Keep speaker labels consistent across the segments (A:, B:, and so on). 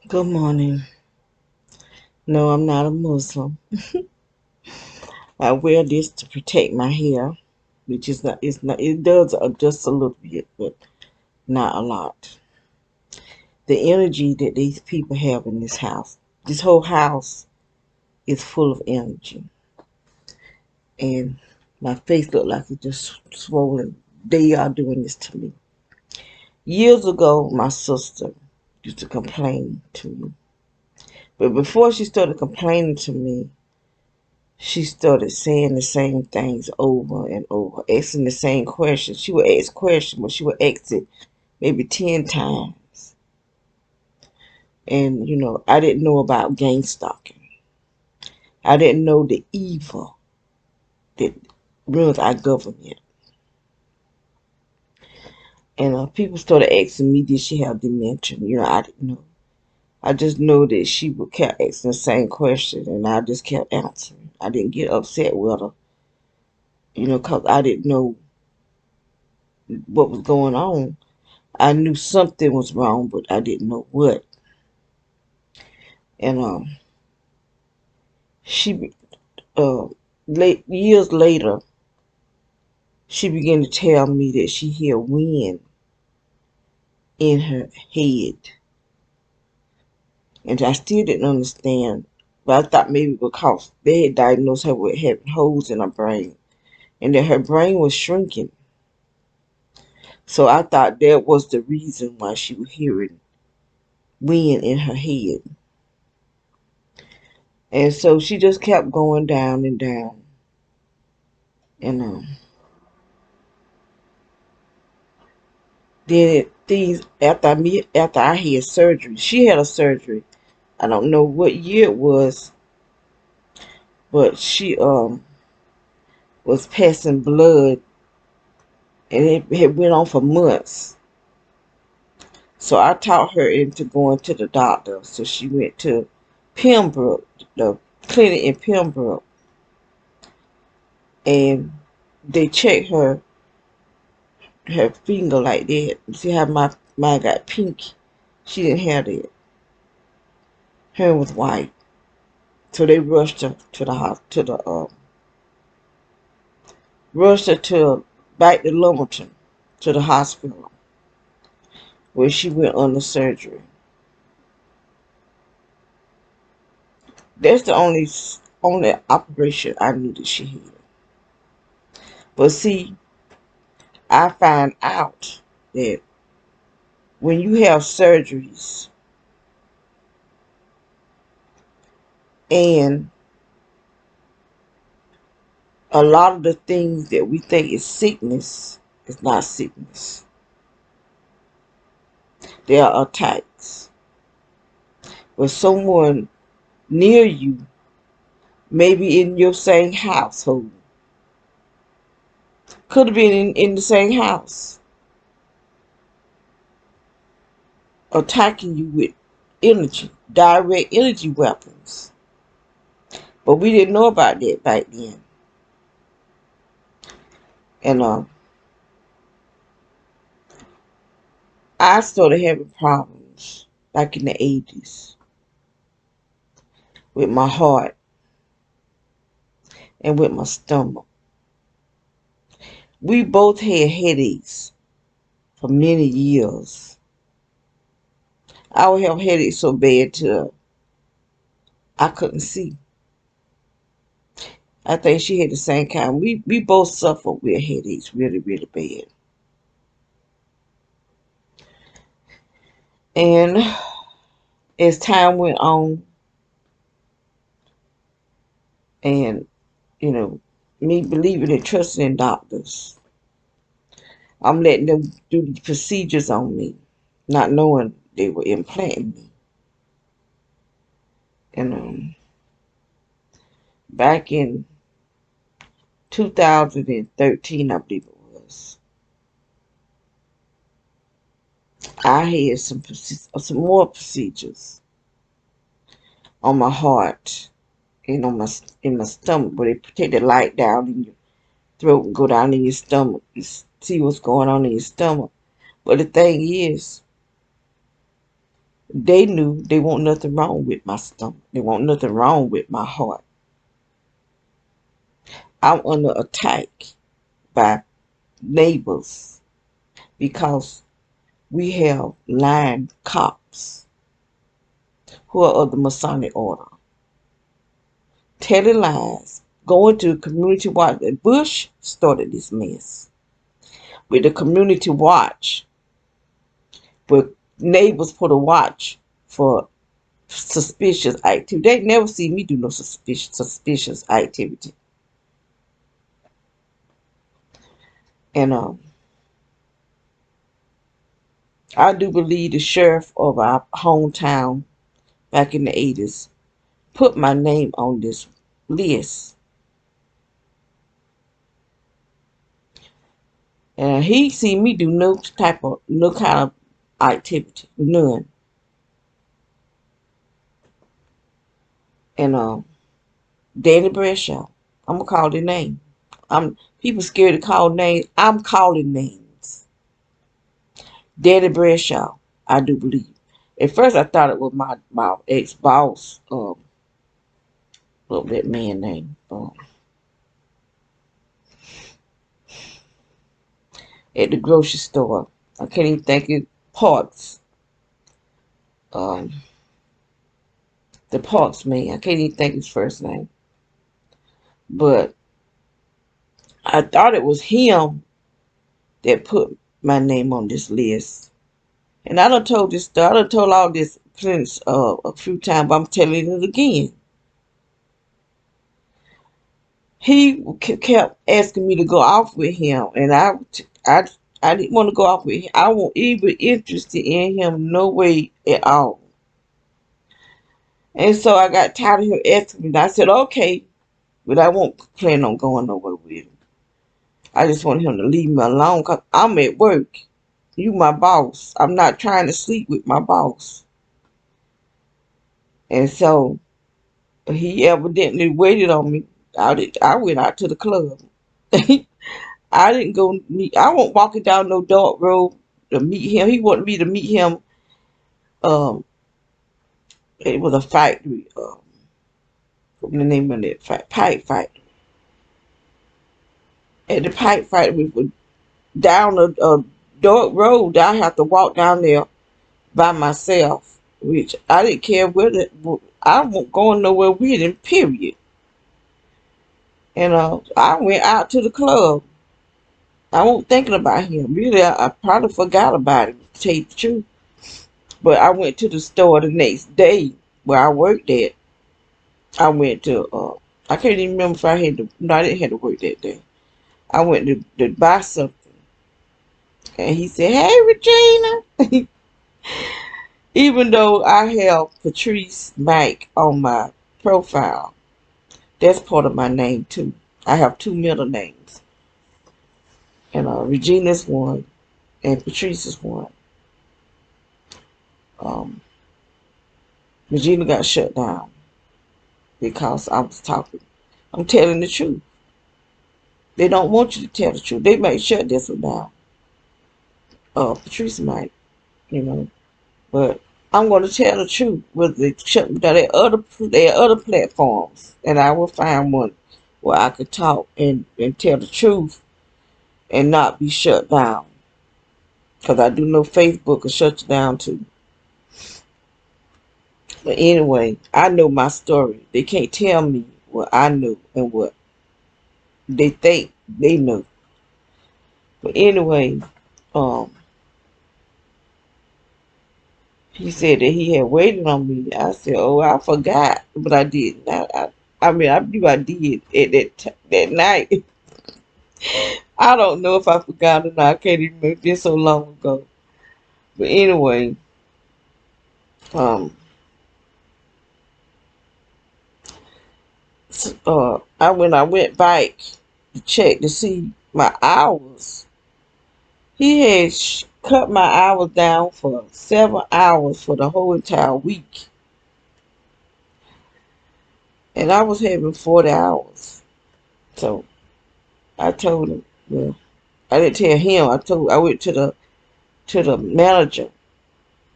A: Good morning. No, I'm not a Muslim. I wear this to protect my hair, which is not. It's not. It does just a little bit, but not a lot. The energy that these people have in this house, this whole house is full of energy, and my face look like it's just swollen. They are doing this to me. Years ago, my sister used to complain to me, but before she started complaining to me, she started saying the same things over and over, asking the same questions. She would ask questions, but she would ask it maybe 10 times. And, I didn't know about gang stalking. I didn't know the evil that runs our government. And people started asking me, did she have dementia? I didn't know. I just know that she would kept asking the same question, and I just kept answering. I didn't get upset with her, because I didn't know what was going on. I knew something was wrong, but I didn't know what. And she, years later, she began to tell me that she hear wind in her head, and I still didn't understand. But I thought maybe because they had diagnosed her with having holes in her brain, and that her brain was shrinking. So I thought that was the reason why she was hearing wind in her head. And so she just kept going down and down. And then things after I had surgery. She had a surgery. I don't know what year it was, but she was passing blood, and it had went on for months. So I talked her into going to the doctor. So she went to Pembroke, the clinic in Pembroke, and they checked her finger like that. See how mine got pink? She didn't have that. Her was white. So they rushed her to the hospital, rushed her to back to Lumberton, to the hospital where she went under surgery. That's the only operation I knew that she had. But see, I find out that when you have surgeries and a lot of the things that we think is sickness is not sickness. They are attacks. With someone near you, maybe in your same household, could have been in the same house, attacking you with energy, direct energy weapons. But we didn't know about that back then. And I started having problems back in the 80s with my heart and with my stomach. We both had headaches for many years. I would have headaches so bad till I couldn't see. I think she had the same kind. We both suffered with headaches really, really bad. And as time went on, and you know, me believing and trusting in doctors, I'm letting them do the procedures on me, not knowing they were implanting me. And back in 2013, I believe it was, I had some more procedures on my heart and on my stomach, where they take the light down in your throat and go down in your stomach. You see what's going on in your stomach. But the thing is, They knew they want nothing wrong with my stomach. They want nothing wrong with my heart. I'm under attack by neighbors because we have lying cops who are of the Masonic order, telling lies, going to community watch. Bush started this mess with the community watch, but neighbors put a watch for suspicious activity. They never see me do no suspicious activity. And I do believe the sheriff of our hometown back in the 80s put my name on this list. And he seen me do no kind of activity, none. And Danny Bradshaw, I'm gonna call their name. I'm People scared to call names. I'm calling names. Danny Bradshaw, I do believe. At first, I thought it was my ex boss. What that man name? At the grocery store. I can't even think of Parks. Um, the Parks man. I can't even think his first name. But I thought it was him that put my name on this list. And I done told this story. I done told all this plenty, a few times, but I'm telling it again. He kept asking me to go off with him, and I didn't want to go off with him. I wasn't even interested in him no way at all. And so I got tired of him asking me. And I said, okay, but I won't plan on going nowhere with him. I just want him to leave me alone because I'm at work. You my boss. I'm not trying to sleep with my boss. And so he evidently waited on me. I went out to the club. I didn't go meet. I wasn't walking down no dark road to meet him. He wanted me to meet him. Um, it was a factory. What was the name of that pipe factory? At the pipe factory, we were down a dark road. I have to walk down there by myself, which I didn't care whether I wasn't going nowhere with him. Period. And I went out to the club. I wasn't thinking about him. Really, I probably forgot about him, to tell you the truth. But I went to the store the next day where I worked at. I went to, I can't even remember if I had to, no, I didn't have to work that day. I went to buy something. And he said, hey, Regina. Even though I have Patrice Mike on my profile, that's part of my name too. I have two middle names. And Regina's one and Patrice is one. Um, Regina got shut down because I was talking. I'm telling the truth. They don't want you to tell the truth. They might shut this one down. Patrice might, you know. But I'm going to tell the truth. With the shut down, there are other platforms, and I will find one where I could talk and tell the truth and not be shut down. Because I do know Facebook will shut you down too. But anyway, I know my story. They can't tell me what I know and what they think they know. But anyway, um, he said that he had waited on me. I said, "Oh, I forgot," but I didn't. I mean, I knew I did at that night. I don't know if I forgot or not. I can't even remember. This so long ago. But anyway, um, when I went back to check to see my hours, he had cut my hours down for 7 hours for the whole entire week, and I was having 40 hours. So I told him, well, I didn't tell him. I went to the manager,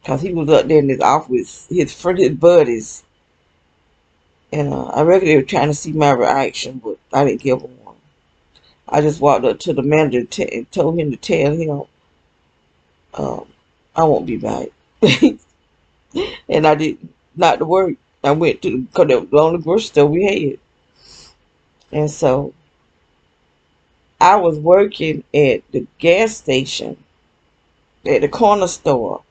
A: Because he was up there in his office with his buddies. And I reckon they were trying to see my reaction, but I didn't give them one. I just walked up to the manager and told him to tell him, um, I won't be back. And I did not to work. I went to, because that was the only grocery store we had. And so I was working at the gas station, at the corner store,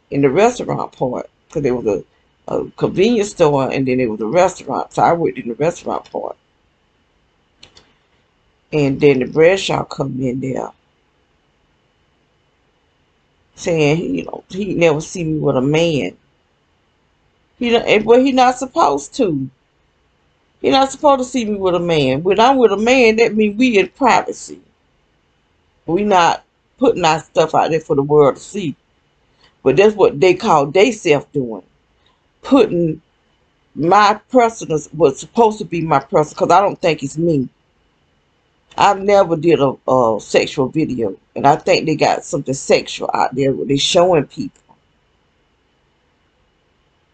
A: in the restaurant part, because there was a convenience store and then there was a restaurant. So I worked in the restaurant part. And then the bread shop come in there saying, he never see me with a man. But he not supposed to. He not supposed to see me with a man. When I'm with a man, that means we in privacy. We not putting our stuff out there for the world to see. But that's what they call they self doing. Putting my personal, what's supposed to be my personal, because I don't think it's me. I've never did a sexual video. And I think they got something sexual out there where they showing people.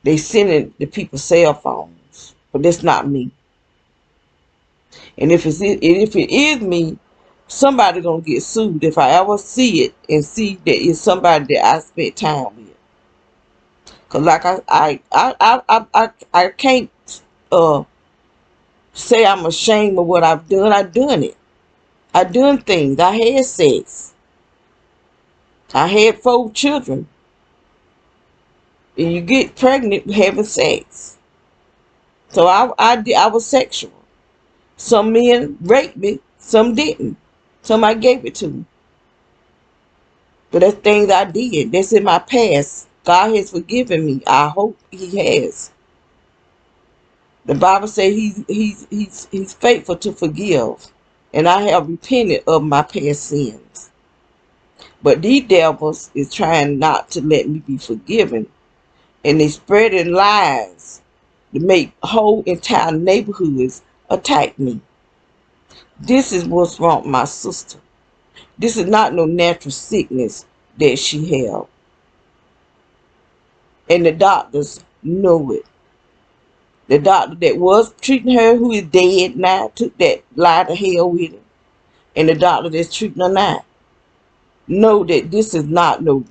A: They sending the people's cell phones. But that's not me. And if it is me, somebody gonna get sued if I ever see it and see that it's somebody that I spent time with. Cause like I can't say I'm ashamed of what I've done. I done it. I done things. I had sex. I had 4 children. And you get pregnant having sex. So I was sexual. Some men raped me, some didn't. Some I gave it to. But that's things I did. That's in my past. God has forgiven me. I hope He has. The Bible says He's faithful to forgive. And I have repented of my past sins. But these devils is trying not to let me be forgiven. And they spreading lies to make whole entire neighborhoods attack me. This is what's wrong with my sister. This is not no natural sickness that she had. And the doctors know it. The doctor that was treating her, who is dead now, took that lie to hell with him. And the doctor that's treating her now know that this is not no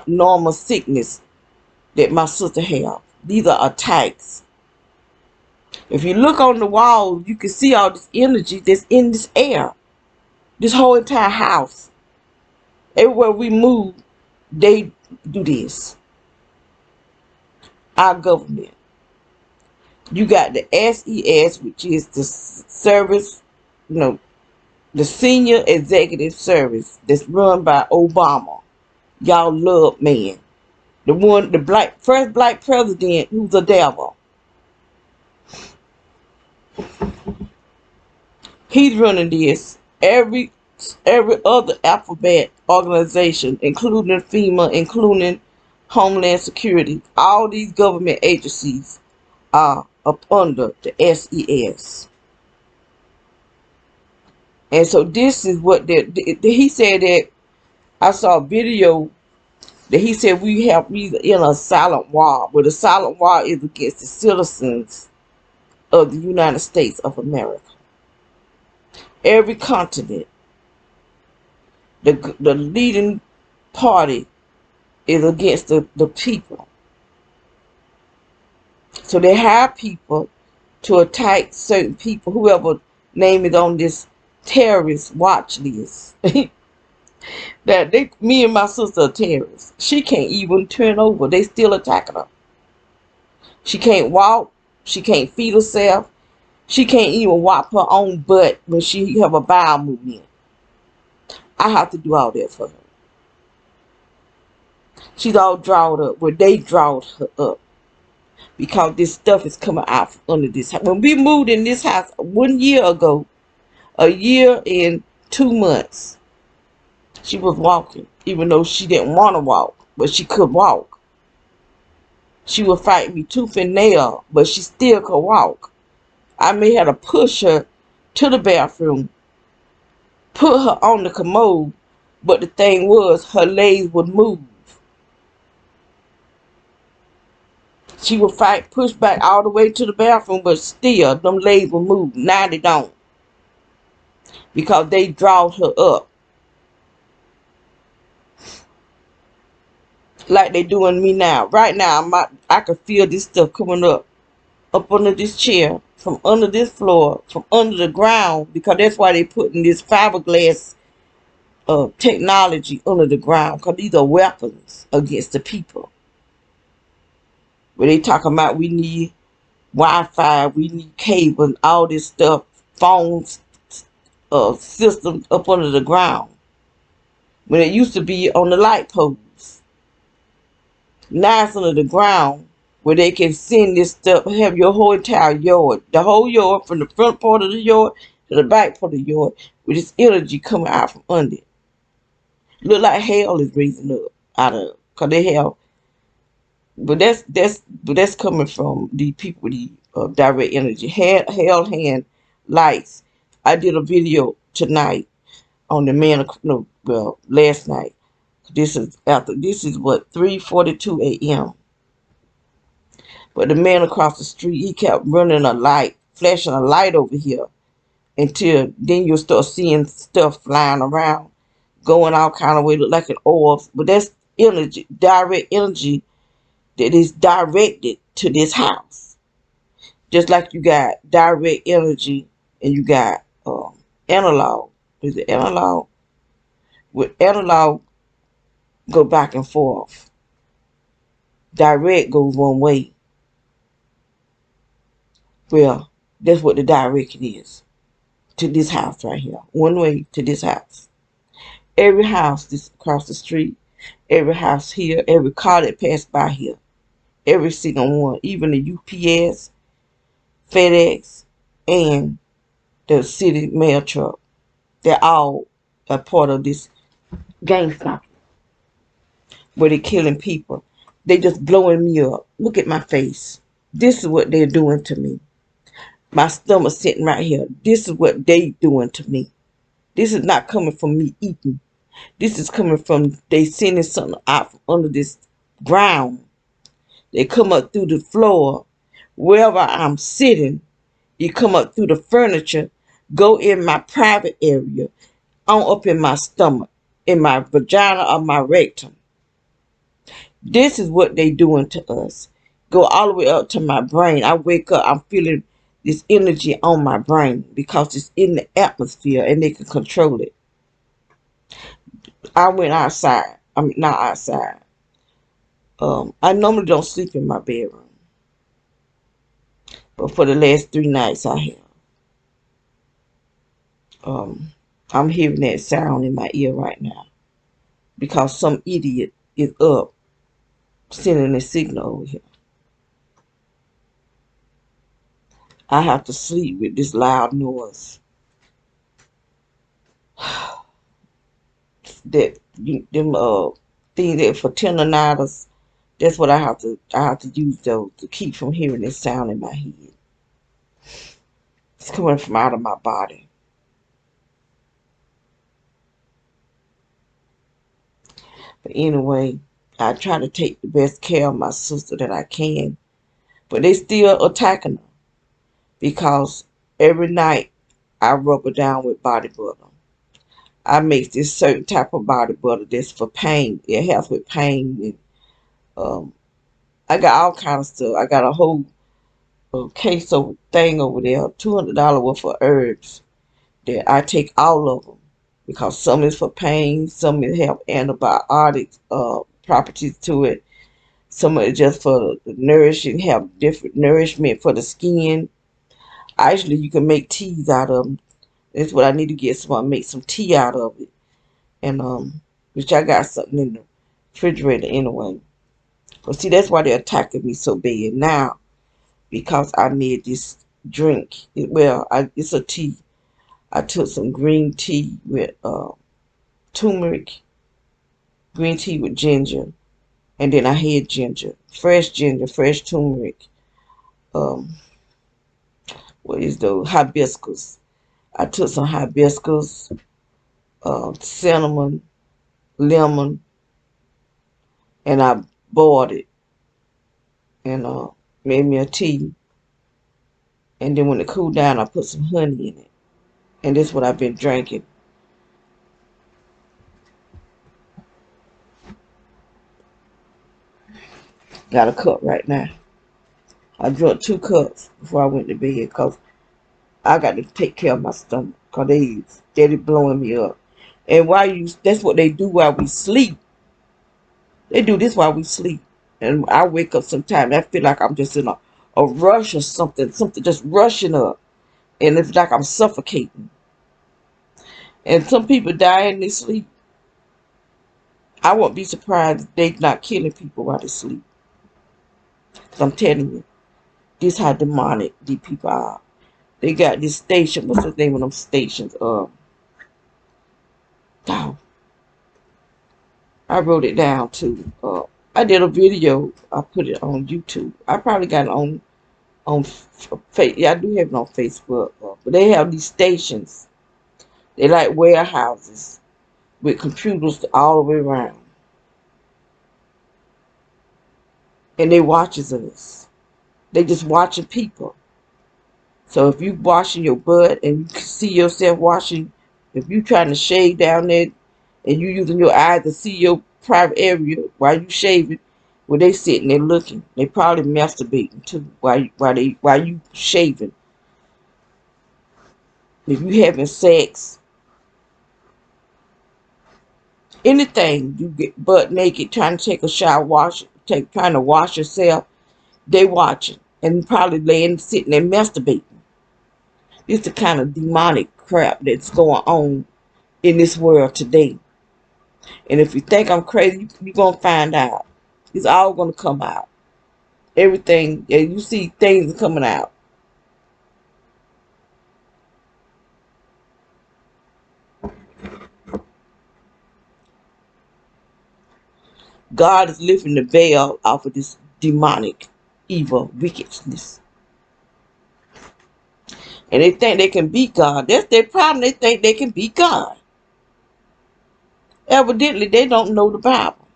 A: normal sickness that my sister have. These are attacks. If you look on the wall, you can see all this energy that's in this air. This whole entire house. Everywhere we move, they do this. Our government. You got the SES, which is the service, the senior executive service that's run by Obama. Y'all love man. The first black president who's a devil. He's running this. Every other alphabet organization, including FEMA, including Homeland Security, all these government agencies are up under the SES. And so this is what he said that I saw a video that he said we in a silent war, but the silent war is against the citizens of the United States of America. Every continent, the leading party is against the people. So they hire people to attack certain people, whoever name is on this terrorist watch list. That me and my sister are terrorists. She can't even turn over. They still attacking her. She can't walk. She can't feed herself. She can't even wipe her own butt when she have a bowel movement. I have to do all that for her. She's all drawed up. Well, they drawed her up. Because this stuff is coming out from under this house. When we moved in this house 1 year ago, a year and 2 months, she was walking, even though she didn't want to walk, but she could walk. She would fight me tooth and nail, but she still could walk. I may have to push her to the bathroom, put her on the commode, but the thing was her legs would move. She would fight, push back all the way to the bathroom, but still, them legs will move. Now they don't, because they drawed her up like they doing me now. Right now, I can feel this stuff coming up under this chair, from under this floor, from under the ground, because that's why they putting this fiberglass technology under the ground, because these are weapons against the people. Where they talking about we need Wi-Fi, we need cable, and all this stuff, phones, systems up under the ground. When it used to be on the light poles. Now it's under the ground where they can send this stuff, have your whole entire yard, the whole yard, from the front part of the yard to the back part of the yard, with this energy coming out from under it. Look like hell is raising up out of it, because they have, but that's coming from the people with the direct energy. Hell hand lights. I did a video tonight on the man, no, well, last night. This is what, 3:42 a.m. But the man across the street, he kept running a light, flashing a light over here, until then you'll start seeing stuff flying around, going all kind of way, look like an orb. But that's energy, direct energy, that is directed to this house. Just like you got direct energy and you got analog. Is it analog? With analog, go back and forth. Direct goes one way. Well, that's what the direct is to this house right here. One way to this house. Every house this across the street, every house here, every car that passed by here, every single one, even the UPS, FedEx, and the city mail truck, they're all a part of this gangster where they're killing people. They just blowing me up. Look at my face. This is what they're doing to me. My stomach sitting right here. This is what they doing to me. This is not coming from me eating. This is coming from they sending something out from under this ground. They come up through the floor. Wherever I'm sitting, you come up through the furniture, go in my private area, on up in my stomach, in my vagina or my rectum. This is what they doing to us. Go all the way up to my brain. I wake up, I'm feeling this energy on my brain because it's in the atmosphere and they can control it. I went outside. I mean, not outside. I normally don't sleep in my bedroom, but for the last 3 nights I have. I'm hearing that sound in my ear right now because some idiot is up sending a signal over here. I have to sleep with this loud noise. That them things that for tendonitis. That's what I have to use those to keep from hearing this sound in my head. It's coming from out of my body. But anyway, I try to take the best care of my sister that I can. But they still attacking her because every night I rub her down with body butter. I make this certain type of body butter that's for pain. It helps with pain. And I got all kind of stuff. I got a whole case of thing over there, $200 worth of herbs that I take all of them because some is for pain, some is have antibiotic properties to it, some is just for the nourishing, have different nourishment for the skin. Actually, you can make teas out of them. That's what I need to get, so I make some tea out of it. And which I got something in the refrigerator anyway. But see, that's why they're attacking me so bad now, because I made this drink. It's a tea. I took some green tea with turmeric, green tea with ginger, and then I had ginger, fresh turmeric. What is those? Hibiscus. I took some hibiscus, cinnamon, lemon, and I boiled it and made me a tea. And then when it cooled down, I put some honey in it. And this is what I've been drinking. Got a cup right now. I drank 2 cups before I went to bed because I got to take care of my stomach because they steady blowing me up. And that's what they do while we sleep. They do this while we sleep. And I wake up sometimes. I feel like I'm just in a rush or something just rushing up. And it's like I'm suffocating. And some people die in their sleep. I won't be surprised if they're not killing people while they sleep. Because I'm telling you, this how demonic these people are. They got this station. What's the name of them stations? Oh, I wrote it down too. I did a video. I put it on YouTube. I probably got it on yeah, I do have it on Facebook. But they have these stations. They like warehouses with computers all the way around, and they watches us. They just watching people. So if you washing your butt and you can see yourself washing, if you trying to shave down there and you using your eyes to see your private area while you shaving, well they sitting there looking. They probably masturbating too while you shaving. If you having sex, anything, you get butt naked trying to take a shower, trying to wash yourself, they watching and probably laying sitting there masturbating. It's the kind of demonic crap that's going on in this world today. And if you think I'm crazy, you're going to find out. It's all going to come out. Everything, and you see things coming out. God is lifting the veil off of this demonic, evil wickedness. And they think they can beat God. That's their problem. They think they can beat God. Evidently, they don't know the Bible.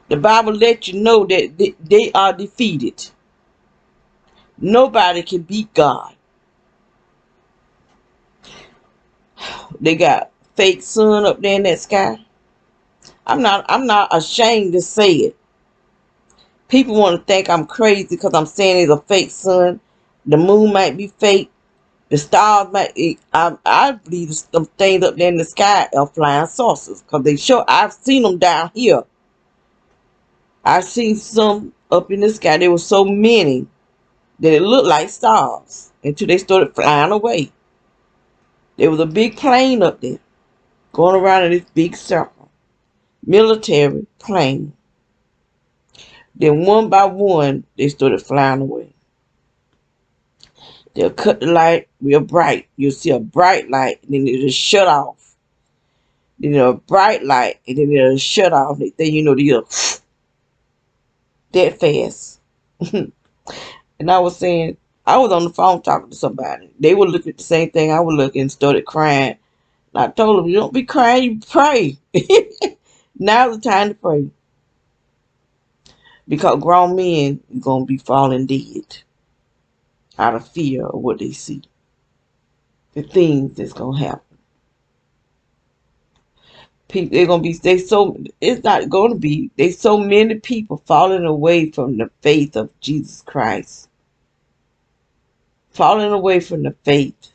A: The Bible lets you know that they are defeated. Nobody can beat God. They got fake sun up there in that sky. I'm not ashamed to say it. People want to think I'm crazy because I'm saying it's a fake sun. The moon might be fake. The stars might. I believe some things up there in the sky are flying saucers because they show. I've seen them down here. I've seen some up in the sky. There were so many that it looked like stars until they started flying away. There was a big plane up there going around in this big circle. Military plane. Then one by one, they started flying away. They'll cut the light real bright. You'll see a bright light, and then it'll shut off. Then a bright light, and then it'll shut off. Then you know they'll that fast. And I was saying, I was on the phone talking to somebody. They were looking at the same thing I was looking and started crying. And I told them, you don't be crying, you pray. Now's the time to pray. Because grown men are going to be falling dead out of fear of what they see. The things that's going to happen. People, they're going to be, it's not going to be, there's so many people falling away from the faith of Jesus Christ. Falling away from the faith.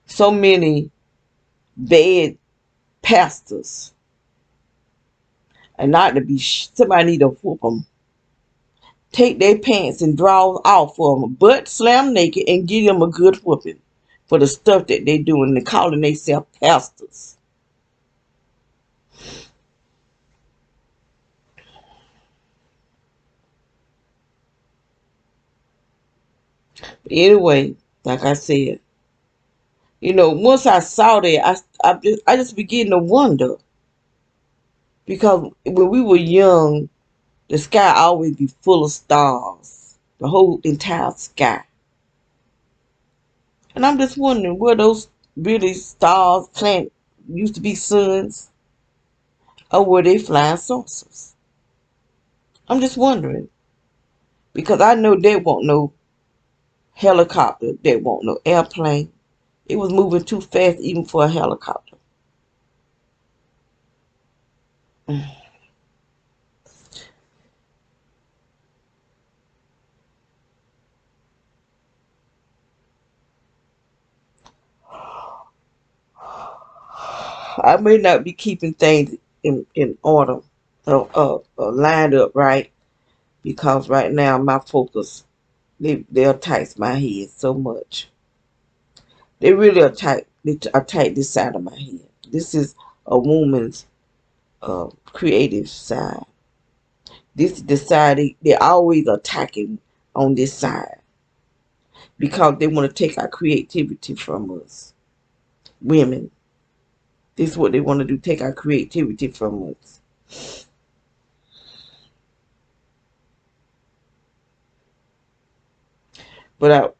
A: So many bad pastors. And not to be, somebody need to whoop them. Take their pants and draw off for them, butt slam naked, and give them a good whooping for the stuff that they doing and calling themselves pastors. But anyway, like I said, once I saw that, I just began to wonder. Because when we were young, the sky always be full of stars. The whole entire sky. And I'm just wondering, were those really stars, used to be suns? Or were they flying saucers? I'm just wondering. Because I know they won't no helicopter. They won't no airplane. It was moving too fast even for a helicopter. I may not be keeping things in order, lined up right, because right now my focus, they attack my head so much. They really attack this side of my head. This is a woman's creative side. This is the side they're always attacking on this side because they want to take our creativity from us, women. This is what they want to do, take our creativity from us. But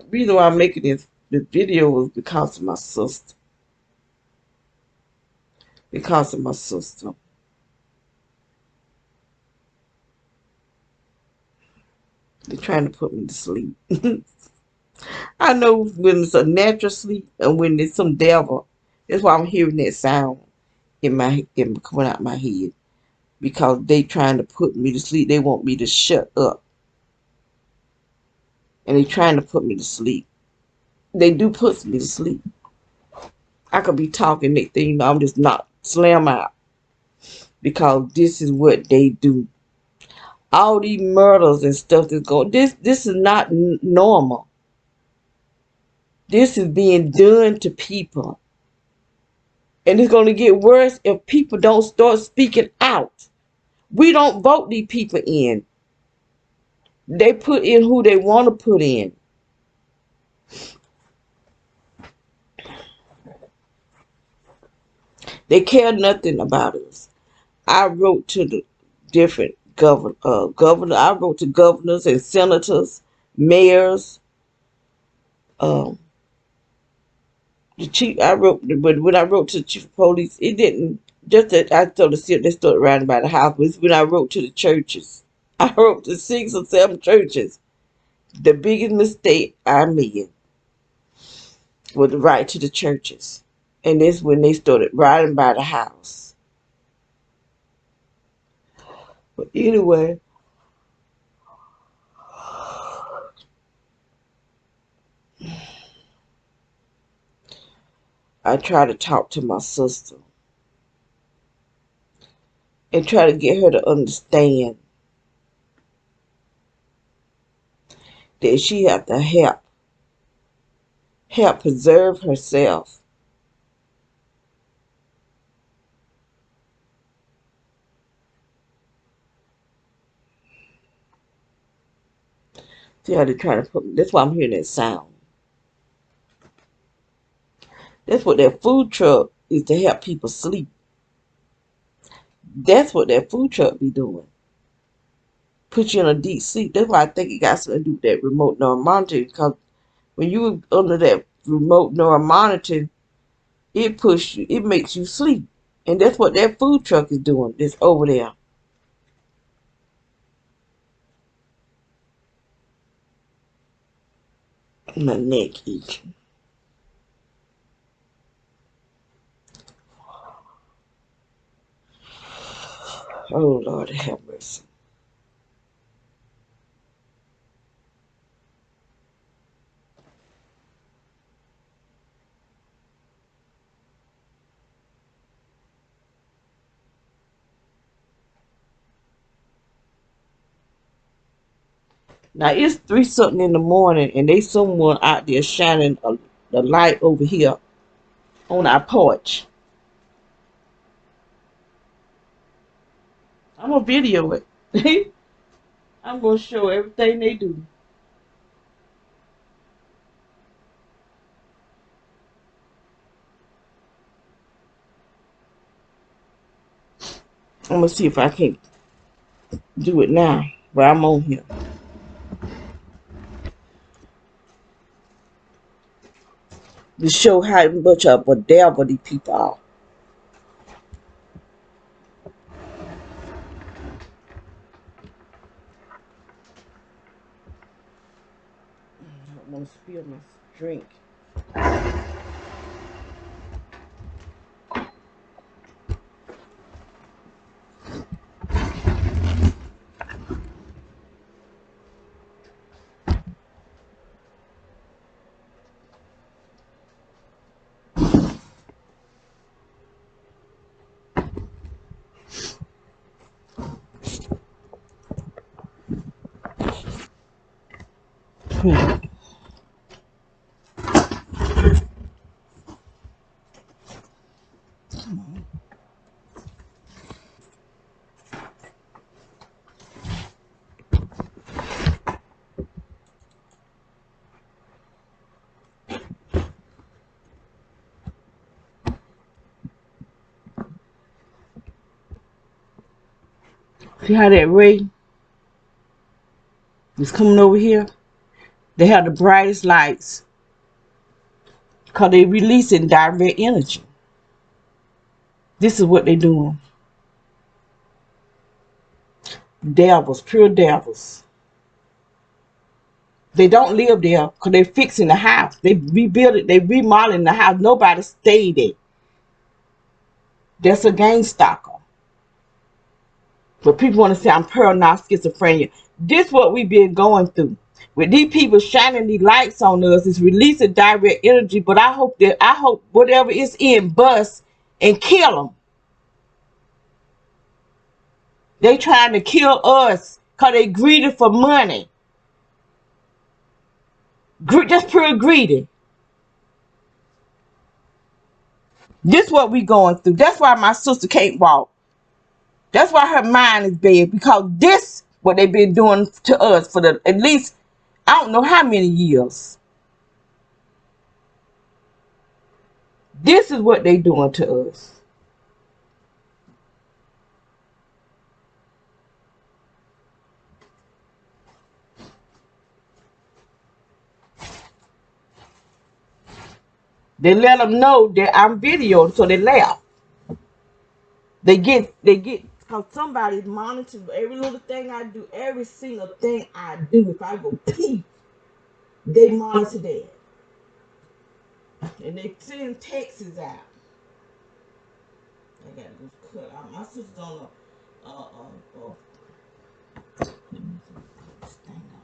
A: reason why I'm making this video was because of my sister. Because of my sister. They're trying to put me to sleep. I know when it's a natural sleep and when it's some devil. That's why I'm hearing that sound coming out my head. Because they trying to put me to sleep. They want me to shut up. And they trying to put me to sleep. They do put me to sleep. I could be talking, next thing you know, I'm just not slam out. Because this is what they do. All these murders and stuff that's going. This is not normal. This is being done to people. And it's going to get worse if people don't start speaking out. We don't vote these people in. They put in who they want to put in. They care nothing about us. I wrote to the different governor. I wrote to governors and senators, mayors. Um, the chief. I wrote, but when I wrote to the chief of police, it didn't. Just that I started to see they started riding by the house. But it's when I wrote to the churches. I wrote to 6 or 7 churches. The biggest mistake I made was to write to the churches, and that's when they started riding by the house. But anyway, I try to talk to my sister and try to get her to understand that she have to help preserve herself. See how they're trying to put me. That's why I'm hearing that sound. That's what that food truck is, to help people sleep. That's what that food truck be doing. Put you in a deep sleep. That's why I think it got something to do with that remote neural monitoring. Because when you under that remote neural monitoring, it makes you sleep. And that's what that food truck is doing. It's over there. My neck itching. Oh Lord have mercy. Now it's 3 something in the morning and they someone out there shining the light over here on our porch. I'm gonna video it. I'm gonna show everything they do. I'm gonna see if I can do it now while I'm on here. To show how much of a devil these people are. want to spill my drink. See how that ray is coming over here? They have the brightest lights because they releasing direct energy. This is what they doing. Devils, pure devils. They don't live there because they're fixing the house. They rebuild it. They remodeling the house. Nobody stayed there. That's a game stalker. But people want to say I'm paranoid schizophrenia. This what we've been going through. With these people shining these lights on us, it's releasing direct energy. But I hope whatever it's in bust and kill them. They trying to kill us because they greedy for money. Just pure greedy. This what we going through. That's why my sister can't walk. That's why her mind is bad, because this what they've been doing to us for the at least I don't know how many years. This is what they doing to us. They let them know that I'm videoed, so they laugh. They get because somebody's monitoring every little thing I do, every single thing I do. If I go pee, they monitor that, and they send texts out. I gotta go cut out. My sister's on let me cut this thing out.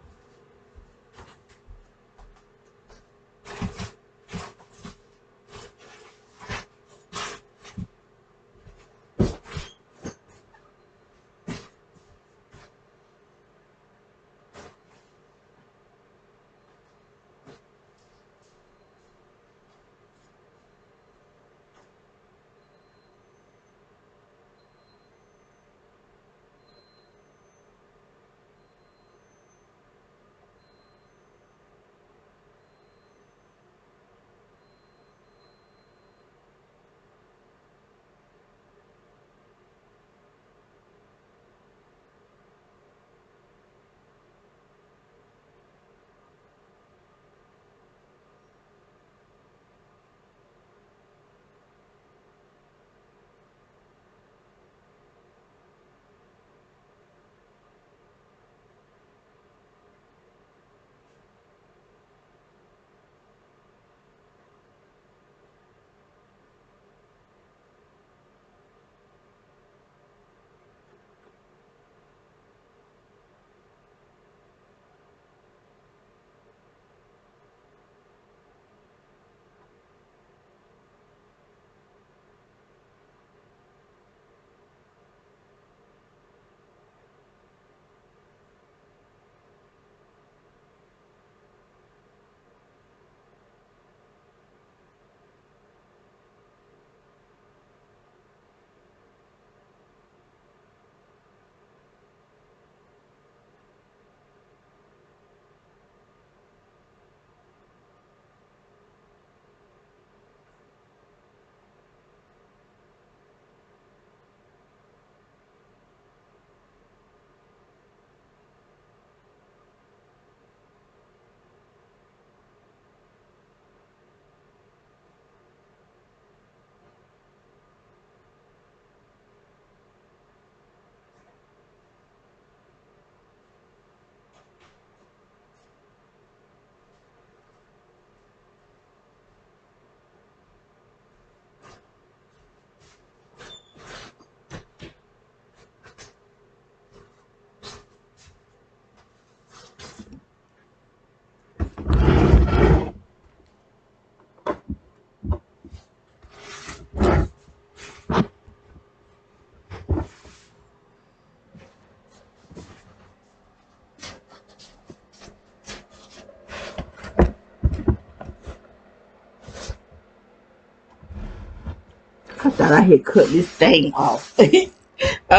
A: thought I had cut this thing off. I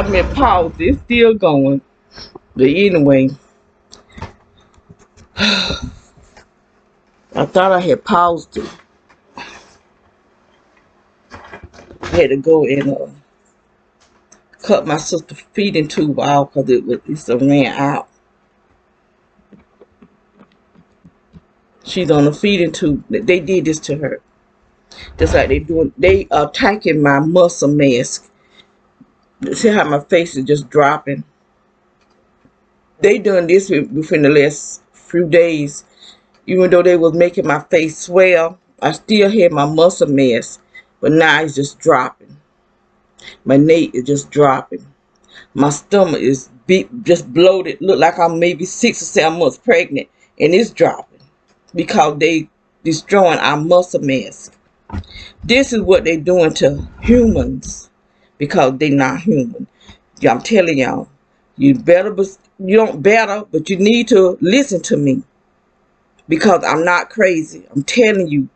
A: mean, pause. It's still going. But anyway, I thought I had paused it. I had to go and cut my sister's feeding tube off because it's ran out. She's on a feeding tube. They did this to her. Just like they are attacking my muscle mask. See how my face is just dropping? They done this within the last few days. Even though they was making my face swell, I still had my muscle mass. But now it's just dropping. My neck is just dropping. My stomach is big, just bloated. Look like I'm maybe 6 or 7 months pregnant. And it's dropping. Because they destroying our muscle mass. This is what they doing to humans. Because they not human. I'm telling y'all. You don't better, but you need to listen to me. Because I'm not crazy. I'm telling you.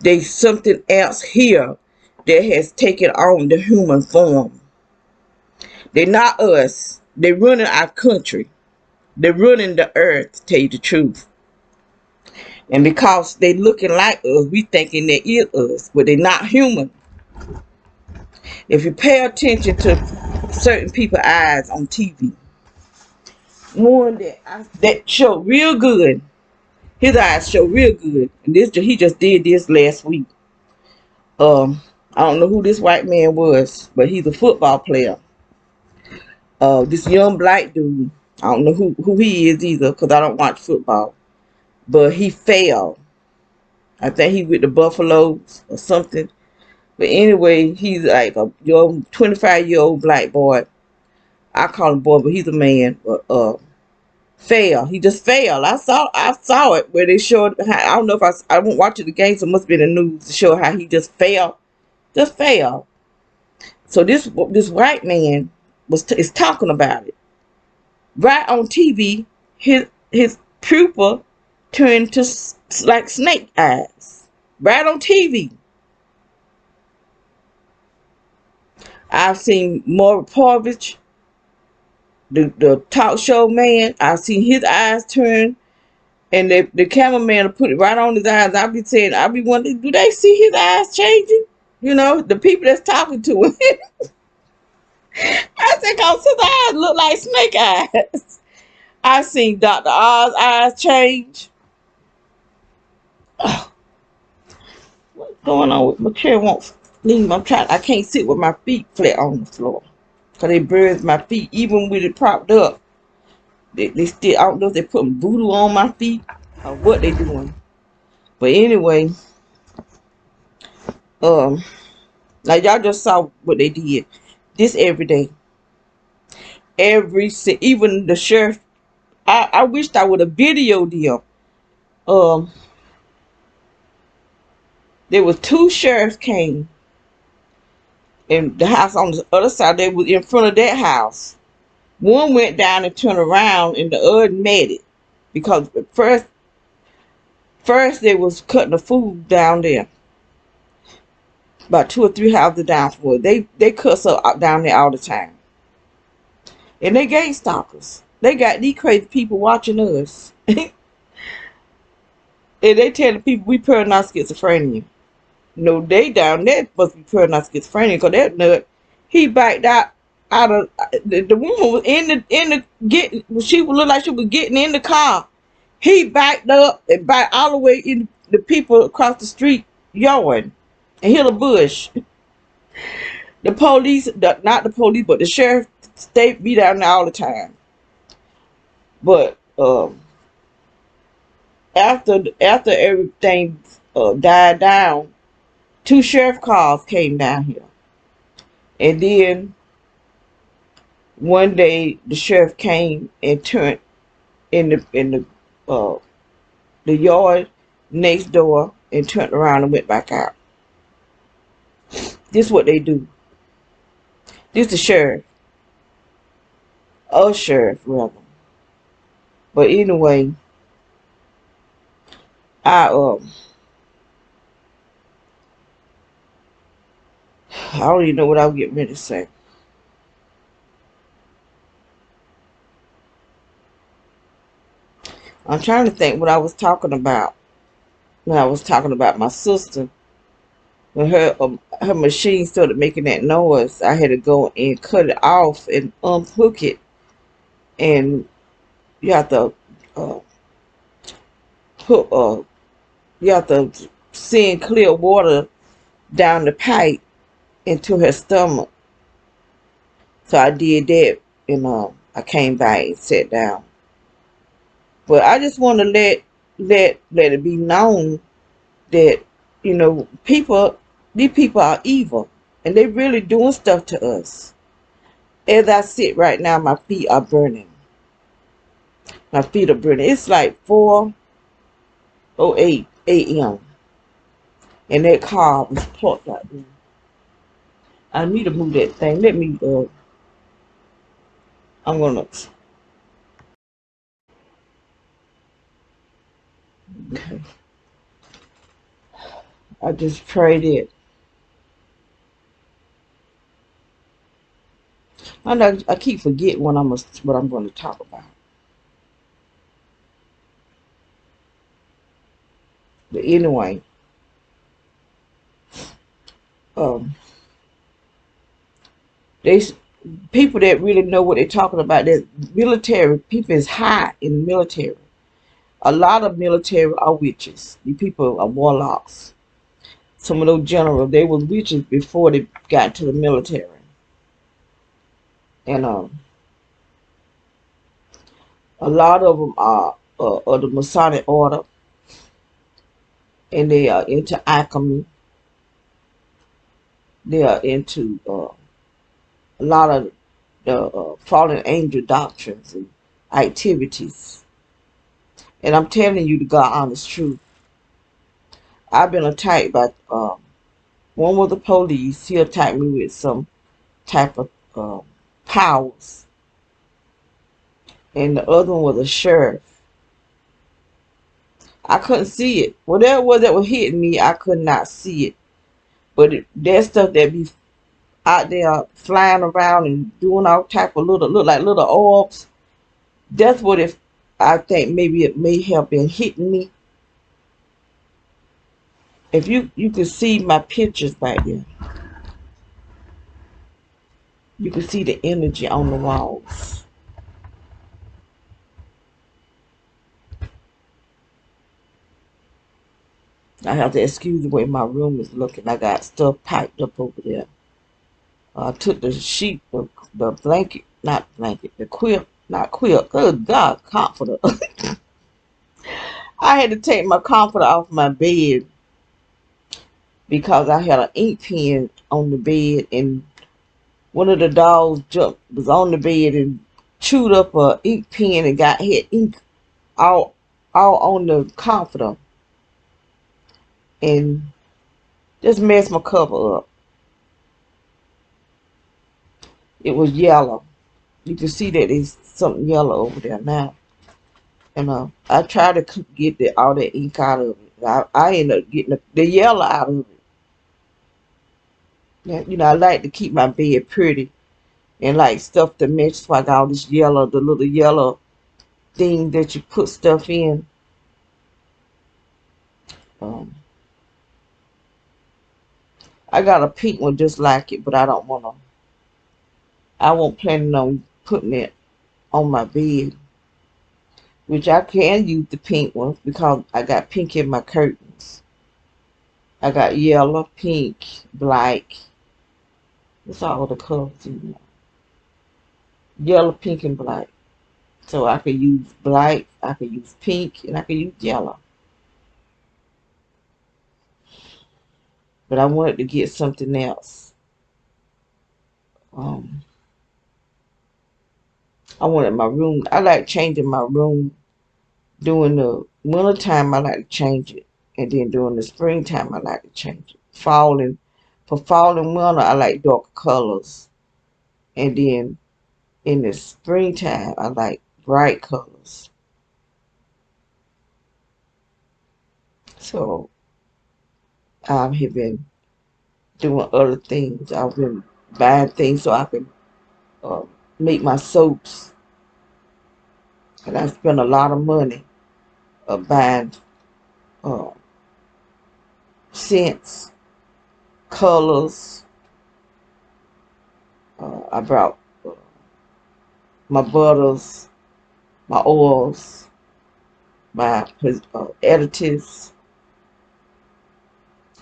A: There's something else here that has taken on the human form. They're not us. They're running our country. They're running the earth, to tell you the truth. And because they looking like us, we thinking they is us, but they're not human. If you pay attention to certain people's eyes on TV, one that show real good, his eyes show real good, and he just did this last week. I don't know who this white man was, but he's a football player. This young black dude, I don't know who he is either, because I don't watch football. But he fell. I think he with the Buffaloes or something. But anyway, he's like a young 25-year-old black boy. I call him boy, but he's a man. But fell. He just fell. I saw it where they showed. I don't know if I won't watch the game, so it must be in the news to show how he just fell. Just fell. So this white man is talking about it. Right on TV, his pupil turned to like snake eyes. Right on TV. I've seen Maury Povich, the talk show man. I've seen his eyes turn, and the cameraman will put it right on his eyes. I'll be wondering, do they see his eyes changing? You know, the people that's talking to him. I think his eyes look like snake eyes. I've seen Dr. Oz eyes change. Oh, what's going on with my chair? Won't leave. I can't sit with my feet flat on the floor. Because they burns my feet. Even with it propped up. They still, I don't know if they're putting voodoo on my feet or what they doing. But anyway, like y'all just saw what they did. This every day. Even the sheriff. I wished I would have videoed them. There was 2 sheriffs came. And the house on the other side, they was in front of that house. One went down and turned around, and the other met it. Because first they was cutting the food down there. About 2 or 3 houses down from it. They cuss up down there all the time. And they gang stalkers. They got these crazy people watching us. And they tell the people we paranoid schizophrenia. No, they down there supposed to be paranoid schizophrenia, because that nut, he backed out of the woman was in the getting. She looked like she was getting in the car. He backed up and backed all the way in the people across the street yard and hit a bush. The police, not the police, but the sheriff be down there all the time. But after everything died down, 2 sheriff cars came down here. And then one day the sheriff came and turned in the yard next door and turned around and went back out. This is what they do. This is the sheriff. A sheriff, rather. But anyway, I don't even know what I was getting ready to say. I'm trying to think what I was talking about when I was talking about my sister. When her machine started making that noise, I had to go and cut it off and unhook it, and you have to uh, put you have to send clear water down the pipe into her stomach. So I did that, and I came back and sat down. But I just want to let it be known that these people are evil, and they really doing stuff to us. As I sit right now, my feet are burning. My feet are burning. It's like 4:08 a.m. and that car was parked out there. I need to move that thing. Let me. I'm gonna. Okay. I just pray that. I know I keep forgetting what I'm going to talk about. But anyway, um, they people that really know what they're talking about. That military people is high in the military. A lot of military are witches. These people are warlocks. Some of those generals, they were witches before they got to the military. And a lot of them are of the Masonic order, and they are into alchemy. They are into a lot of the fallen angel doctrines and activities. And I'm telling you the God honest truth. I've been attacked by one was the police. He attacked me with some type of powers, and the other one was a sheriff. I couldn't see it. Whatever it was that was hitting me, I could not see it. But that stuff that be out there flying around and doing all type of look like little orbs. That's what if I think maybe it may have been hitting me. If you could see my pictures back there, you could see the energy on the walls. I have to excuse the way my room is looking. I got stuff packed up over there. I took the sheet, the blanket, not blanket, the quilt, not quilt. Good God, comforter. I had to take my comforter off my bed because I had an ink pen on the bed, and one of the dogs was on the bed and chewed up a ink pen and had ink all on the comforter and just messed my cover up. It was yellow. You can see that there's something yellow over there now. And I tried to get all that ink out of it. I ended up getting the yellow out of it. Yeah, I like to keep my bed pretty and like stuff to match. So I got all this yellow, the little yellow thing that you put stuff in. Um, I got a pink one just like it, but I don't want to. I won't planning on putting it on my bed, which I can use the pink ones because I got pink in my curtains. I got yellow, pink, black. That's all the colors in there. Yellow, pink, and black. So I could use black, I could use pink, and I could use yellow. But I wanted to get something else. Um, I wanted my room. I like changing my room. During the winter time, I like to change it, and then during the springtime, I like to change it. For fall and winter, I like dark colors, and then in the springtime, I like bright colors. So I have been doing other things. I've been buying things so I can uh, make my soaps. And I spend a lot of money buying uh, scents, colors. I brought my butters, my oils, my additives,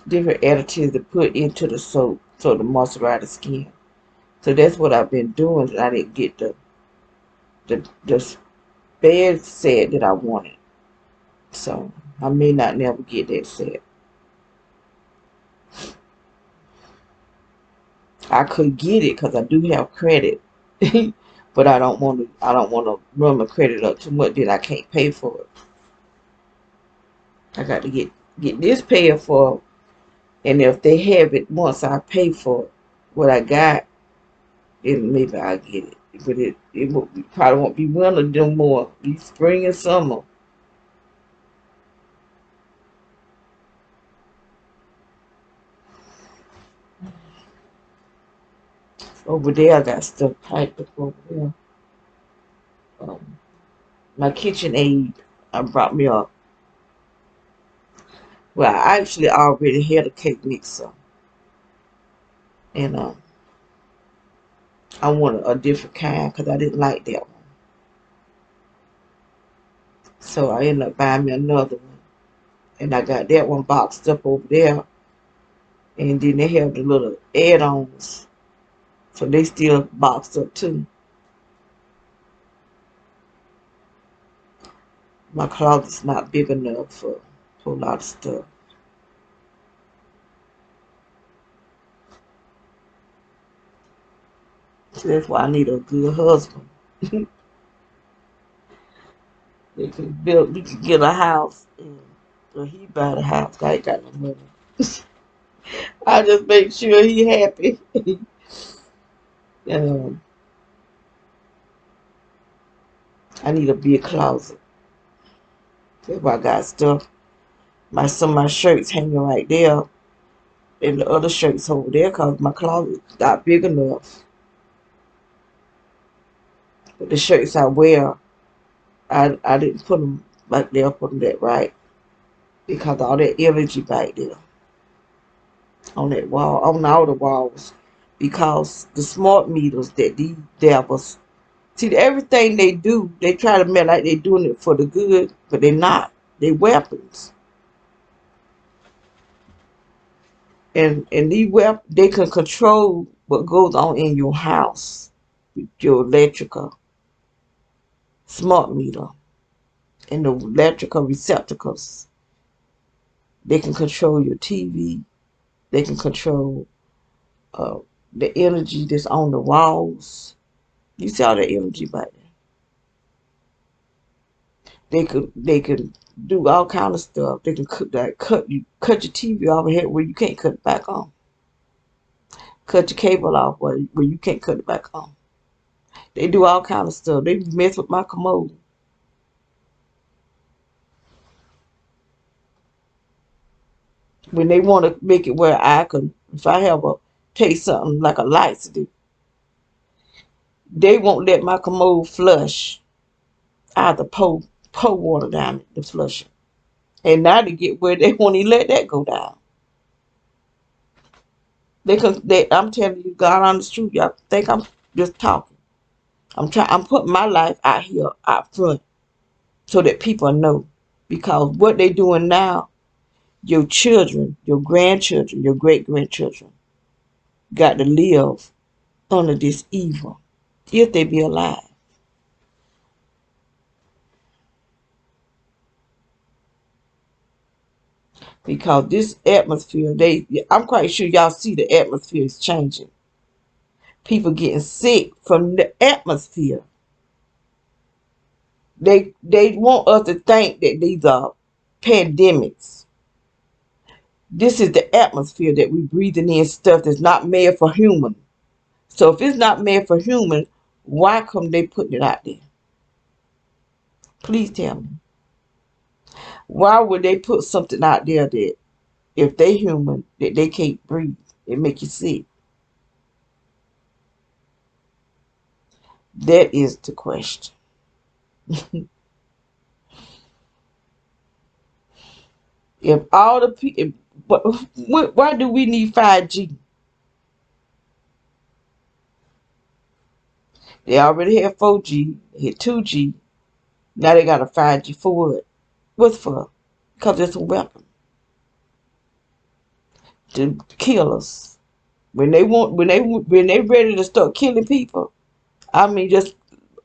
A: different additives to put into the soap so to moisturize the skin. So that's what I've been doing. I didn't get the bed set that I wanted. So I may not never get that set. I could get it because I do have credit, but I don't want to. I don't want to run my credit up too much that I can't pay for it. I got to get this paid for, and if they have it once I pay for it, what I got, then maybe I'll get it. But probably won't be winter no more. Be spring and summer. Over there, I got stuff packed up over there. Um, my kitchen aid, I brought me up. Well, I actually already had a cake mixer, and I wanted a different kind because I didn't like that one. So I ended up buying me another one, and I got that one boxed up over there. And then they have the little add-ons, so they still boxed up too. My closet's not big enough for a whole lot of stuff. So that's why I need a good husband. We can get a house, and so he buy the house. I ain't got no money. I just make sure he happy. um, I need a big closet. That's why I got stuff. Some of my shirts hanging right there, and the other shirts over there, cause my closet not big enough. But the shirts I wear, I didn't put them back there, put them that right, because all that energy back there on that wall, on all the walls, because the smart meters that these devils see, everything they do, they try to make like they doing it for the good, but they're not. They weapons, and these weapons they can control what goes on in your house with your electrical smart meter and the electrical receptacles. They can control your TV. They can control uh, the energy that's on the walls. You see all that energy back there. They can do all kind of stuff. They can cut your TV off ahead where you can't cut it back on. Cut your cable off where you can't cut it back on. They do all kind of stuff. They mess with my commode. When they want to make it where I can, if I have a take something like a light to do, they won't let my commode flush. I have to pour water down it to flush it. And now to get where they won't even let that go down. I'm telling you, God on the street, y'all think I'm just talking. I'm putting my life out here out front so that people know. Because what they doing now, your children, your grandchildren, your great grandchildren got to live under this evil. If they be alive. Because this atmosphere, I'm quite sure y'all see the atmosphere is changing. People getting sick from the atmosphere. They want us to think that these are pandemics. This is the atmosphere that we breathing in, stuff that's not made for human. So if it's not made for human, why come they putting it out there? Please tell me. Why would they put something out there that if they human that they can't breathe? It make you sick. That is the question. If all the people, why do we need 5G? They already had 4G, they had 2G. Now they got a 5G for what? What's for? Because it's a weapon to kill us. When they ready to start killing people, I mean, just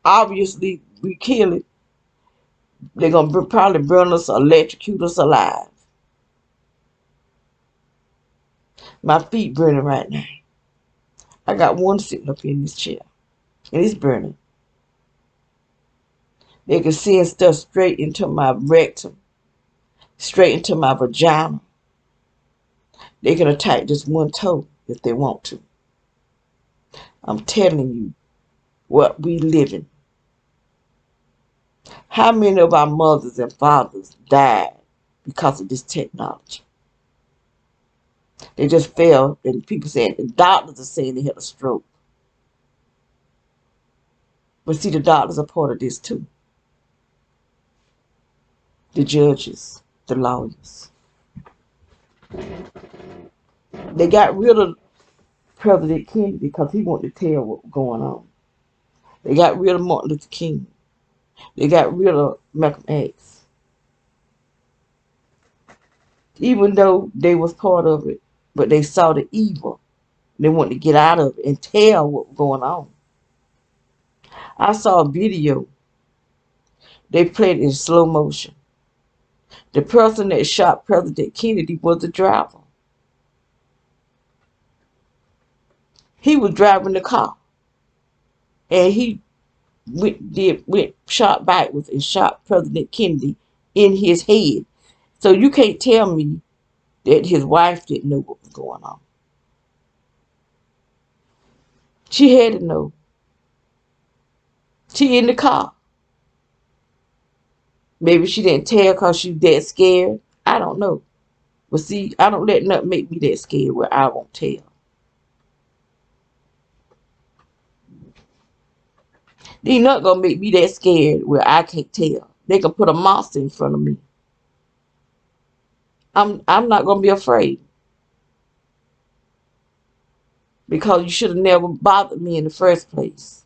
A: obviously we kill it. They're gonna probably burn us, electrocute us alive. My feet burning right now. I got one sitting up in this chair, and it's burning. They can send stuff straight into my rectum, straight into my vagina. They can attack just one toe if they want to. I'm telling you what we living. How many of our mothers and fathers died because of this technology? They just fell, and people saying, the doctors are saying they had a stroke. But see, the doctors are part of this too. The judges, the lawyers. They got rid of President Kennedy because he wanted to tell what was going on. They got rid of Martin Luther King. They got rid of Malcolm X. Even though they was part of it, but they saw the evil. They wanted to get out of it and tell what was going on. I saw a video. They played it in slow motion. The person that shot President Kennedy was the driver. He was driving the car, and he went shot backwards and shot President Kennedy in his head. So you can't tell me that his wife didn't know what was going on. She had to know. She in the car. Maybe she didn't tell because she was that scared. I don't know. But see, I don't let nothing make me that scared where I won't tell. They not gonna make me that scared where I can't tell. They can put a monster in front of me. I'm not gonna be afraid. Because you should have never bothered me in the first place.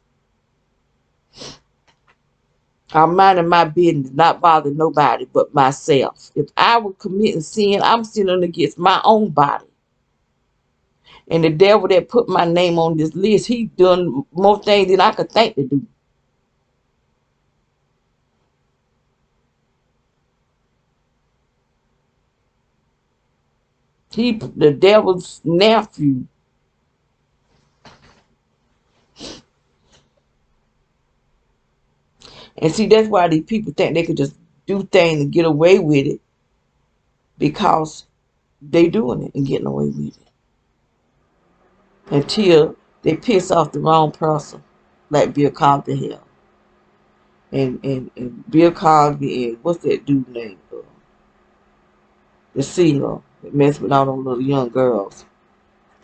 A: I'm minding my business, not bothering nobody but myself. If I were committing sin, I'm sinning against my own body. And the devil that put my name on this list, he done more things than I could think to do. He, the devil's nephew. And see, that's why these people think they could just do things and get away with it because they doing it and getting away with it. Until they piss off the wrong person, like Bill Cosby here. And Bill Cosby and what's that dude name? The singer that messed with all those little young girls.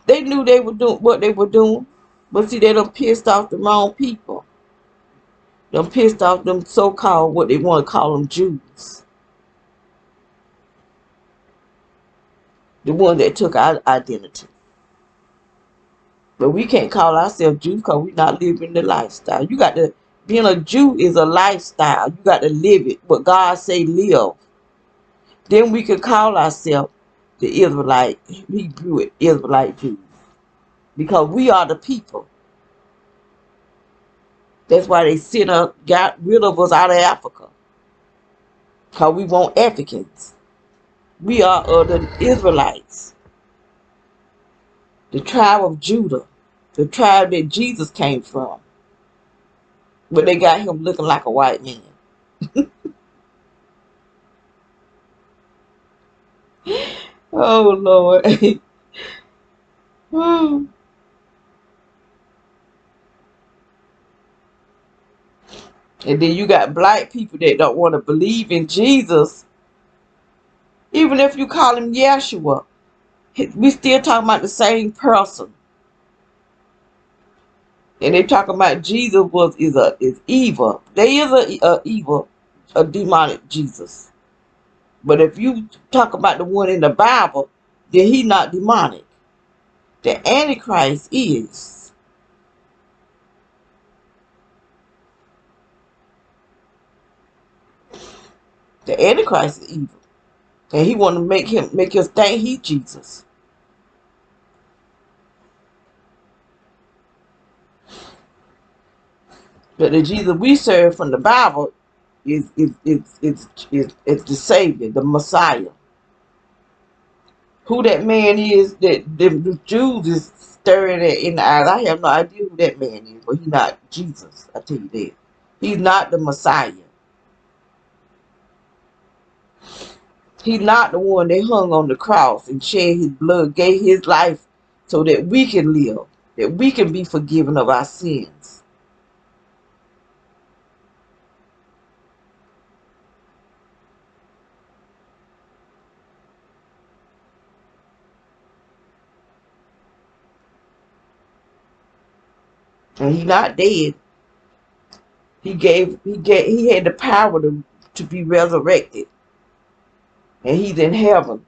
A: They knew they were doing what they were doing, but see, they done pissed off the wrong people. Done pissed off them so-called, what they want to call them, Jews. The ones that took our identity. But we can't call ourselves Jews because we're not living the lifestyle. You got to, being a Jew is a lifestyle. You got to live it. What God say live. Then we can call ourselves the Israelite, Hebrew Israelite Jews. Because we are the people. That's why they got rid of us out of Africa. Because we want Africans. We are the Israelites. The tribe of Judah. The tribe that Jesus came from. But they got him looking like a white man. Oh, Lord. And then you got black people that don't want to believe in Jesus. Even if you call him Yeshua. We still talking about the same person. And they talking about Jesus is evil. There is a evil, a demonic Jesus. But if you talk about the one in the Bible, then he not demonic. The Antichrist is. The Antichrist is evil. And he want to make us think he Jesus. But the Jesus we serve from the Bible is the Savior, the Messiah. Who that man is that the Jews is staring at in the eyes. I have no idea who that man is, but he's not Jesus. I tell you that. He's not the Messiah. He's not the one that hung on the cross and shed his blood, gave his life so that we can live, that we can be forgiven of our sins. And he's not dead. He had the power to be resurrected. And he's in heaven,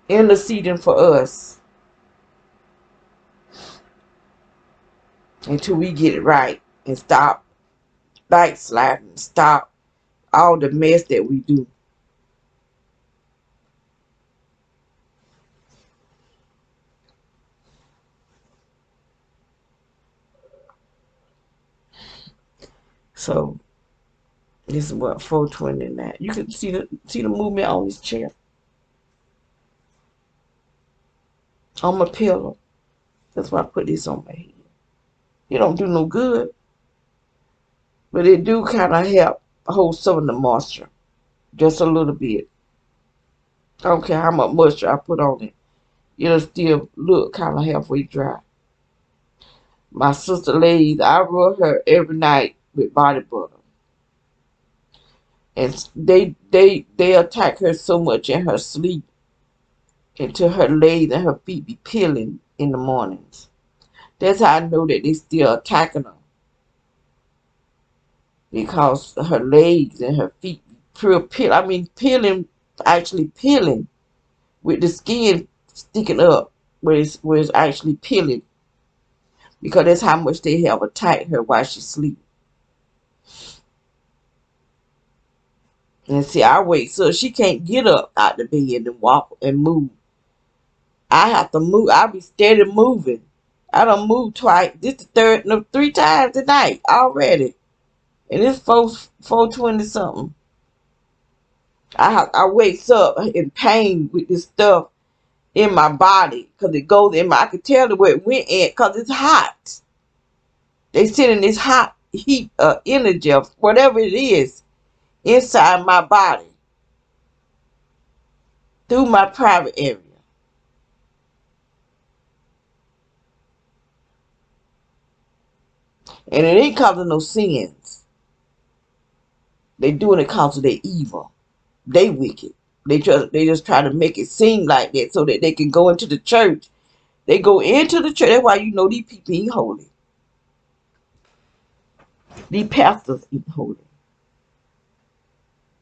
A: interceding for us until we get it right and stop backsliding, stop all the mess that we do. So this is what 429. You can see the movement on this chair. On my pillow. That's why I put this on my head. It don't do no good. But it do kind of help hold some of the moisture. Just a little bit. I don't care how much moisture I put on it. It'll still look kind of halfway dry. My sister lays, I rub her every night with body butter. And they attack her so much in her sleep until her legs and her feet be peeling in the mornings. That's how I know that they still attacking her. Because her legs and her feet peeling, actually peeling with the skin sticking up where it's actually peeling. Because that's how much they have attacked her while she sleep. And see, I wait so she can't get up out the bed and walk and move. I have to move. I be steady moving. I done moved twice. This the 3 times tonight already. And it's 4:20 something. I wakes up in pain with this stuff in my body because it goes in my. I can tell the way it went in because it's hot. They sending this hot heat, energy of whatever it is inside my body through my private area. And it ain't cause of no sins. They doing it cause of their evil. They wicked. They just try to make it seem like that so that they can go into the church. They go into the church. That's why you know these people ain't holy. These pastors ain't holy.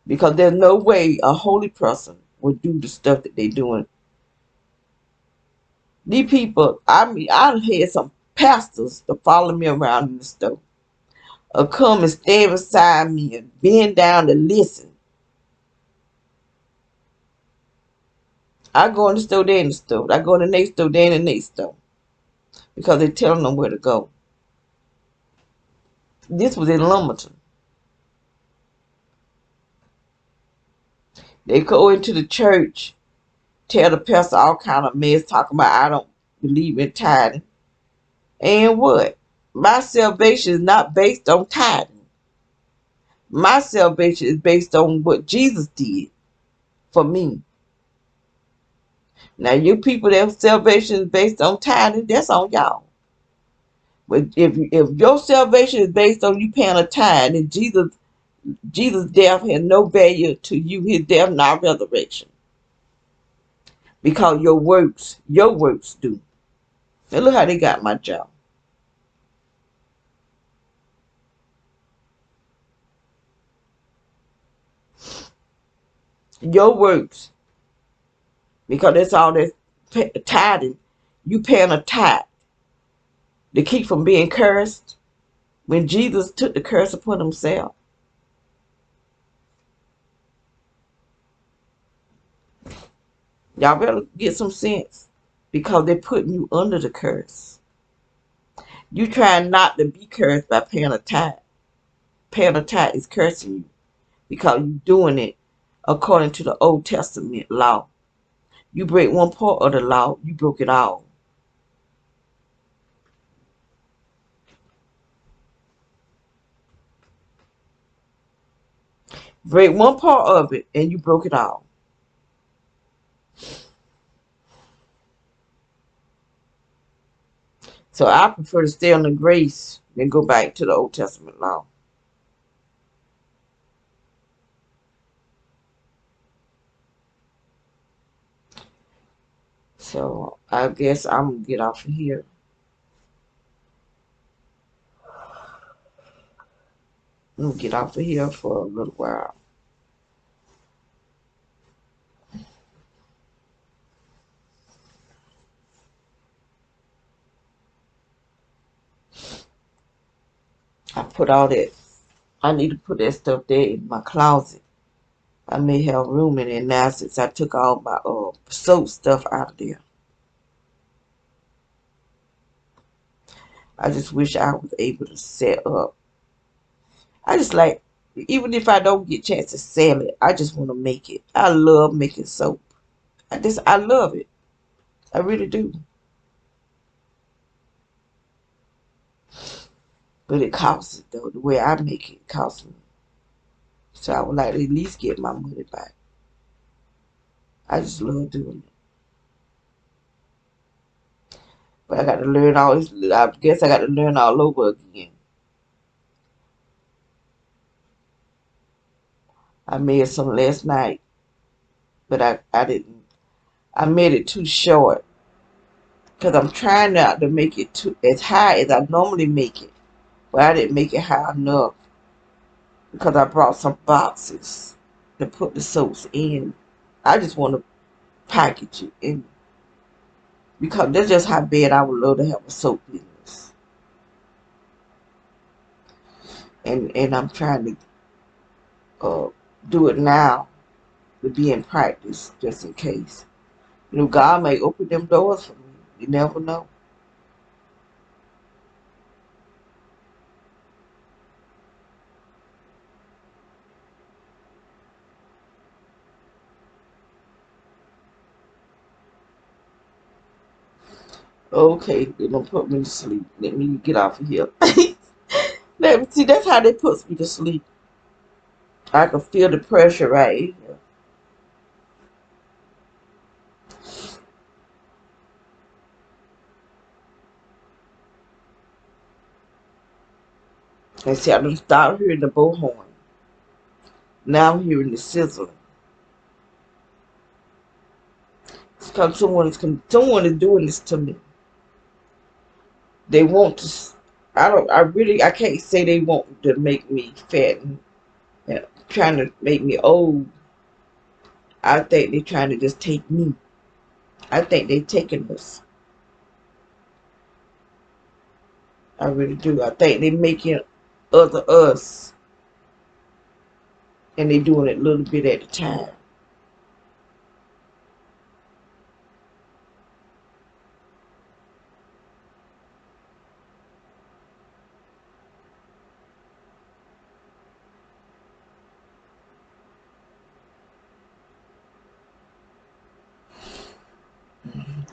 A: Because there's no way a holy person would do the stuff that they doing. These people, I had some pastors to follow me around in the store. Or come and stand beside me and bend down to listen. I go in the store, they in the store. I go in the next store, they in the next store. Because they're telling them where to go. This was in Lumberton. They go into the church, tell the pastor all kind of mess, talking about I don't believe in tithing. And what? My salvation is not based on tithing. My salvation is based on what Jesus did for me. Now, you people that salvation is based on tithing, that's on y'all. But if your salvation is based on you paying a tithe, then Jesus Jesus' death has no value to you. His death, not resurrection. Because your works do. Now look how they got my job. Your works, because that's all that's tithing. You paying a tithe to keep from being cursed. When Jesus took the curse upon himself, y'all better get some sense because they're putting you under the curse. You trying not to be cursed by paying a tithe. Paying a tithe is cursing you because you're doing it according to the Old Testament law. You break one part of the law, you broke it all. Break one part of it and you broke it all. So I prefer to stay under grace than go back to the Old Testament law. So I guess I'm going to get off of here. I'm going to get off of here for a little while. I put all that. I need to put that stuff there in my closet. I may have room in it now since I took all my soap stuff out of there. I just wish I was able to set up. I just like, even if I don't get a chance to sell it, I just want to make it. I love making soap. I love it. I really do. But it costs it though. The way I make it costs me. So I would like to at least get my money back. I just love doing it. But I got to learn all this. I guess I got to learn all over again. I made some last night, but I didn't. I made it too short because I'm trying not to make it too as high as I normally make it. But I didn't make it high enough because I brought some boxes to put the soaps in. I just want to package it in because that's just how bad I would love to have a soap business. And I'm trying to do it now to be in practice just in case. You know, God may open them doors for me. You never know. Okay, they're gonna put me to sleep. Let me get off of here. Let me see. That's how they put me to sleep. I can feel the pressure right here. And see, I done started hearing the bullhorn. Now I'm hearing the sizzling. It's because someone is doing this to me. They want to. I can't say they want to make me fat and trying to make me old. I think they're trying to just take me. I think they're taking us. I really do. I think they're making other us. And they're doing it a little bit at a time.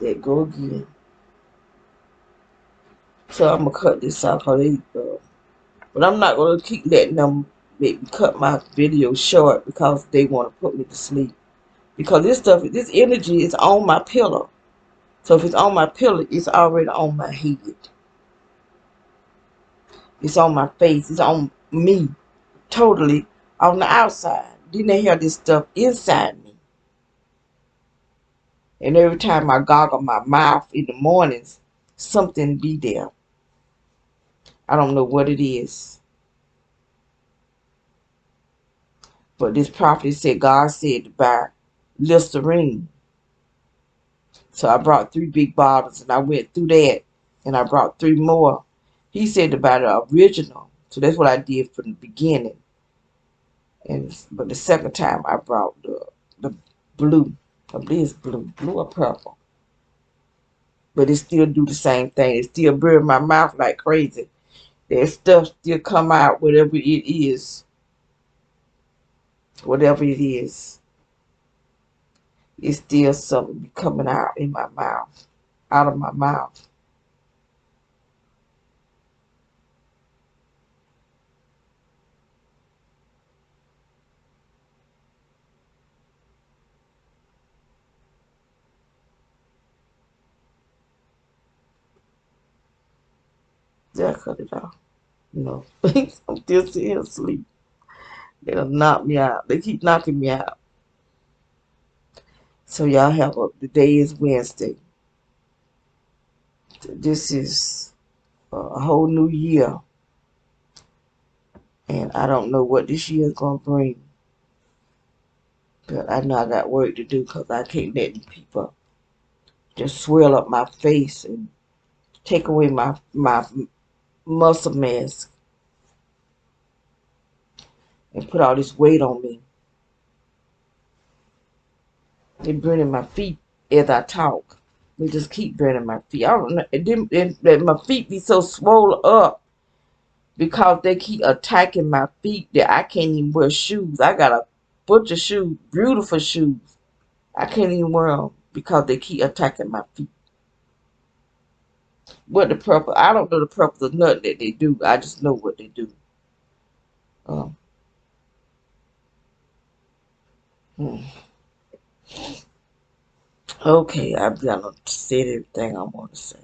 A: There go again. So I'm going to cut this off. But I'm not going to keep letting them make me cut my video short because they want to put me to sleep. Because this energy is on my pillow. So if it's on my pillow, it's already on my head. It's on my face. It's on me. Totally on the outside. Then they have this stuff inside me. And every time I goggle my mouth in the mornings, something be there. I don't know what it is. But this prophet said God said to buy Listerine. So I brought 3 big bottles and I went through that and I brought 3 more. He said to buy the original. So that's what I did from the beginning. But the second time I brought the blue. I believe it's blue or purple. But it still do the same thing. It still burn my mouth like crazy. That stuff still come out, whatever it is. Whatever it is. It's still something coming out in my mouth. Out of my mouth. Yeah, cut it off. No. I'm still sitting asleep. They'll knock me out. They keep knocking me out. So y'all have today is Wednesday. This is a whole new year. And I don't know what this year is going to bring. But I know I got work to do because I can't let these people just swell up my face and take away my muscle mass and put all this weight on me. They're burning my feet as I talk. They just keep burning my feet. I don't know. My feet be so swollen up because they keep attacking my feet that I can't even wear shoes. I got a bunch of shoes, beautiful shoes. I can't even wear them because they keep attacking my feet. What the purpose? I don't know the purpose of nothing that they do. I just know what they do. Um, hmm. Okay, I've done said everything I want to say.